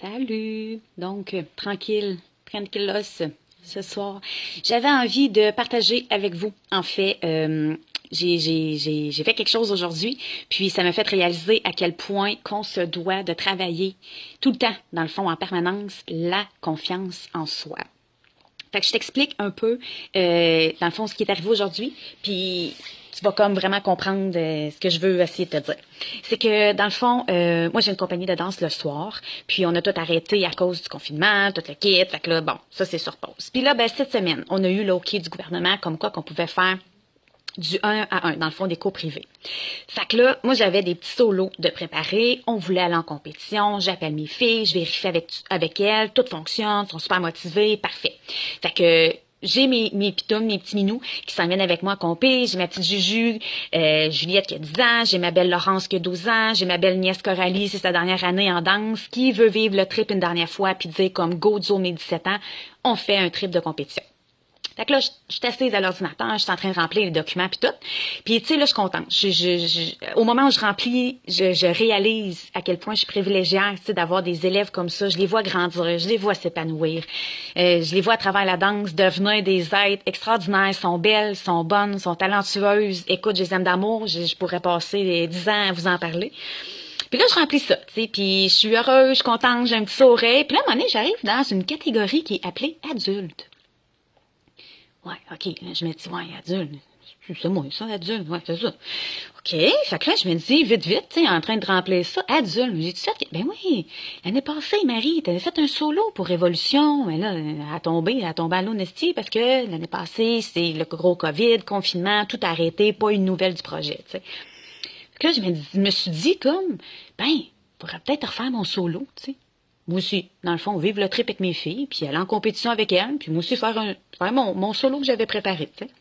Salut! Donc, tranquillos ce soir. J'avais envie de partager avec vous. En fait, j'ai fait quelque chose aujourd'hui, puis ça m'a fait réaliser à quel point qu'on se doit de travailler tout le temps, dans le fond, en permanence, la confiance en soi. Fait que je t'explique un peu, dans le fond, ce qui est arrivé aujourd'hui, puis tu vas comme vraiment comprendre ce que je veux essayer de te dire. C'est que, dans le fond, moi, j'ai une compagnie de danse le soir, puis on a tout arrêté à cause du confinement, tout le kit, fait que là, bon, ça, c'est sur pause. Puis là, ben, cette semaine, on a eu le OK du gouvernement, comme quoi qu'on pouvait faire du 1 à 1, dans le fond, des cours privés. Fait que là, moi, j'avais des petits solos de préparer. On voulait aller en compétition. J'appelle mes filles, je vérifie avec elles. Tout fonctionne, sont super motivées. Parfait. Fait que j'ai mes pitounes, mes petits minous qui s'en viennent avec moi à compé. J'ai ma petite Juju, Juliette qui a 10 ans. J'ai ma belle Laurence qui a 12 ans. J'ai ma belle nièce Coralie, c'est sa dernière année en danse, qui veut vivre le trip une dernière fois puis dire comme go, Joe, mes 17 ans, on fait un trip de compétition. Fait que là, je suis assise à l'ordinateur, je suis en train de remplir les documents puis tout. Puis tu sais, là, je suis contente. Au moment où je remplis, je réalise à quel point je suis privilégiée, tu sais, d'avoir des élèves comme ça. Je les vois grandir, je les vois s'épanouir. Je les vois à travers la danse devenir des êtres extraordinaires, sont belles, sont bonnes, sont talentueuses. Écoute, je les aime d'amour, je pourrais passer 10 ans à vous en parler. Puis là, je remplis ça, tu sais, puis je suis heureuse, je suis contente, j'ai un petit sourire. Puis là, à un moment donné, j'arrive dans une catégorie qui est appelée adulte. Ouais, OK. Là, je me dis, ouais, adulte. C'est moi, ça, adulte. Ouais, c'est ça. OK. Fait que là, je me dis, vite, tu sais, en train de remplir ça, adulte. J'ai dit ça. Ben oui, l'année passée, Marie, t'avais fait un solo pour Révolution. Mais là, elle a tombé à l'eau nestie parce que l'année passée, c'est le gros COVID, confinement, tout arrêté, pas une nouvelle du projet, tu sais. Fait que là, je me suis dit, comme, ben, je pourrais peut-être refaire mon solo, tu sais. Moi aussi, dans le fond, vivre le trip avec mes filles, puis aller en compétition avec elles, puis moi aussi faire mon solo que j'avais préparé, tu sais.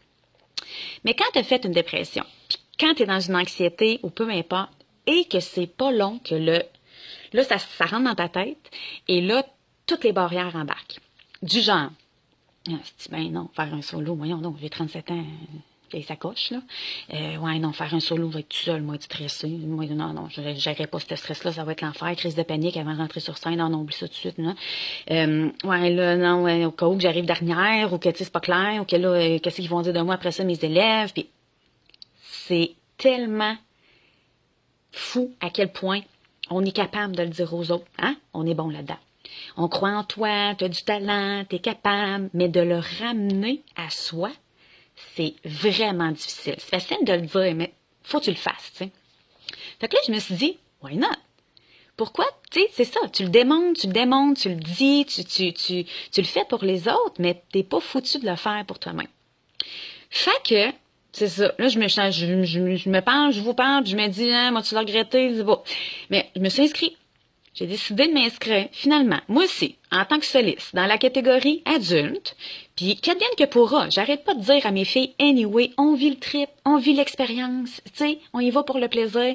Mais quand tu as fait une dépression, puis quand tu es dans une anxiété ou peu importe, et que c'est pas long, que là, ça rentre dans ta tête, et là, toutes les barrières embarquent. Du genre, ben non, faire un solo, voyons donc, j'ai 37 ans, vieille sacoche, là. Ouais, non, faire un solo, va être tout seul, moi, être stressé. Moi, non, je n'aurai pas ce stress-là, ça va être l'enfer, crise de panique avant de rentrer sur scène, non, oublie ça tout de suite, là. Ouais, là, non, ouais, au cas où que j'arrive dernière, ou que, tu sais, c'est pas clair, ou que là, qu'est-ce qu'ils vont dire de moi après ça, mes élèves, puis c'est tellement fou à quel point on est capable de le dire aux autres, hein? On est bon là-dedans. On croit en toi, tu as du talent, tu es capable, mais de le ramener à soi, c'est vraiment difficile. C'est facile de le dire, mais faut que tu le fasses, tu sais. Fait que là, je me suis dit, why not? Pourquoi? Tu sais, c'est ça. Tu le démontres, tu le dis, tu le fais pour les autres, mais t'es pas foutu de le faire pour toi-même. Fait que, c'est ça. Là, je me parle, je vous parle, puis je me dis, hein, moi, tu l'as regretté, c'est bon. Mais je me suis inscrite. J'ai décidé de m'inscrire, finalement, moi aussi, en tant que soliste, dans la catégorie adulte. Puis, qu'advienne que pourra, j'arrête pas de dire à mes filles, anyway, on vit le trip, on vit l'expérience, tu sais, on y va pour le plaisir.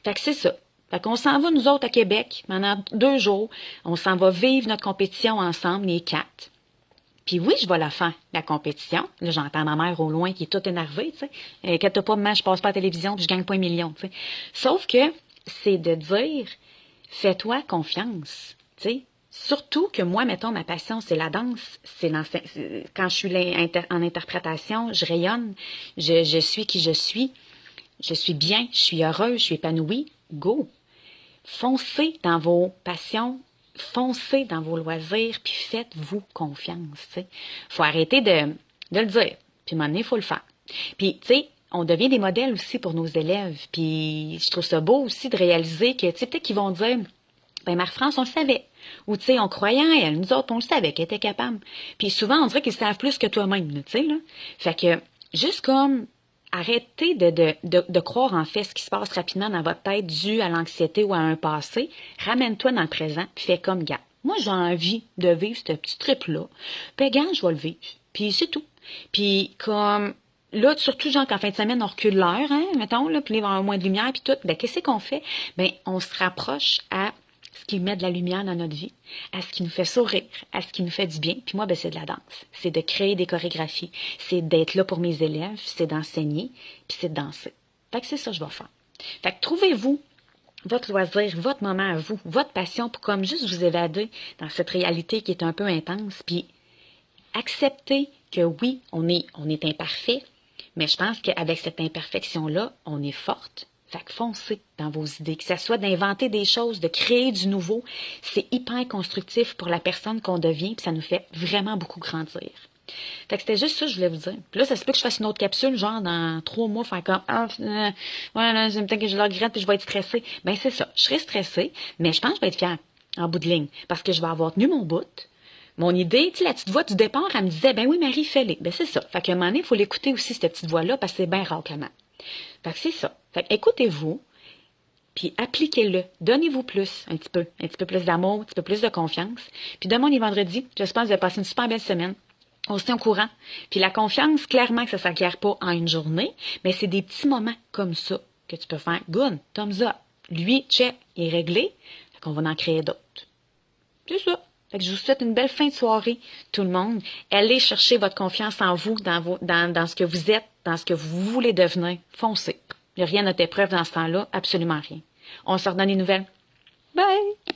Fait que c'est ça. Fait qu'on s'en va, nous autres, à Québec, pendant 2 jours. On s'en va vivre notre compétition ensemble, les 4. Puis oui, je vais la faire, la compétition. Là, j'entends ma mère au loin qui est toute énervée, tu sais. Inquiète pas, maman, je passe pas à la télévision, puis je gagne pas 1 million, tu sais. Sauf que c'est de dire, fais-toi confiance, tu sais. Surtout que moi, mettons, ma passion, c'est la danse. Quand je suis en interprétation, je rayonne, je suis qui je suis. Je suis bien, je suis heureuse, je suis épanouie. Go! Foncez dans vos passions, foncez dans vos loisirs, puis faites-vous confiance. Il faut arrêter de le dire. Puis à un moment donné, il faut le faire. Puis, tu sais, on devient des modèles aussi pour nos élèves. Puis je trouve ça beau aussi de réaliser que, tu sais, peut-être qu'ils vont dire, ben Marie-France, on le savait. Ou, tu sais, on croyait en elle. Nous autres, on le savait qu'elle était capable. Puis souvent, on dirait qu'ils savent plus que toi-même, tu sais, là. Fait que, juste comme arrêtez de croire en fait ce qui se passe rapidement dans votre tête dû à l'anxiété ou à un passé. Ramène-toi dans le présent, puis fais comme gars. Moi, j'ai envie de vivre ce petit trip-là. Puis, gars, je vais le vivre. Puis, c'est tout. Puis, comme, là, surtout, genre, qu'en fin de semaine, on recule l'heure, hein, mettons, là, puis il va y avoir moins de lumière, puis tout. Ben, qu'est-ce qu'on fait? Ben, on se rapproche à ce qui met de la lumière dans notre vie, à ce qui nous fait sourire, à ce qui nous fait du bien. Puis moi, ben, c'est de la danse. C'est de créer des chorégraphies. C'est d'être là pour mes élèves. C'est d'enseigner. Puis c'est de danser. Fait que c'est ça que je vais faire. Fait que trouvez-vous votre loisir, votre moment à vous, votre passion pour comme juste vous évader dans cette réalité qui est un peu intense, puis accepter que oui, on est imparfait, mais je pense qu'avec cette imperfection-là, on est forte. Fait que foncez dans vos idées, que ce soit d'inventer des choses, de créer du nouveau, c'est hyper constructif pour la personne qu'on devient, puis ça nous fait vraiment beaucoup grandir. Fait que c'était juste ça que je voulais vous dire. Puis là, ça se peut que je fasse une autre capsule, genre dans 3 mois, faire comme ouais, là, peut-être que je le regrette puis je vais être stressée. Ben c'est ça. Je serai stressée, mais je pense que je vais être fière en bout de ligne. Parce que je vais avoir tenu mon bout. Mon idée, tu sais, la petite voix du départ, elle me disait, ben oui, Marie, fais-les. Ben c'est ça. Fait qu'à un moment donné, il faut l'écouter aussi, cette petite voix-là, parce que c'est bien rare comment. Fait que c'est ça. Fait que écoutez-vous, puis appliquez-le. Donnez-vous plus, un petit peu plus d'amour, un petit peu plus de confiance. Puis demain, on est vendredi. J'espère que vous avez passé une super belle semaine. On se tient au courant. Puis la confiance, clairement que ça ne s'acquiert pas en une journée, mais c'est des petits moments comme ça que tu peux faire. Good, thumbs up. Lui, check, il est réglé. Fait qu'on va en créer d'autres. C'est ça. Fait que je vous souhaite une belle fin de soirée, tout le monde. Allez chercher votre confiance en vous, dans ce que vous êtes, dans ce que vous voulez devenir. Foncez. Il n'y a rien à notre épreuve dans ce temps-là, absolument rien. On se redonne des nouvelles. Bye!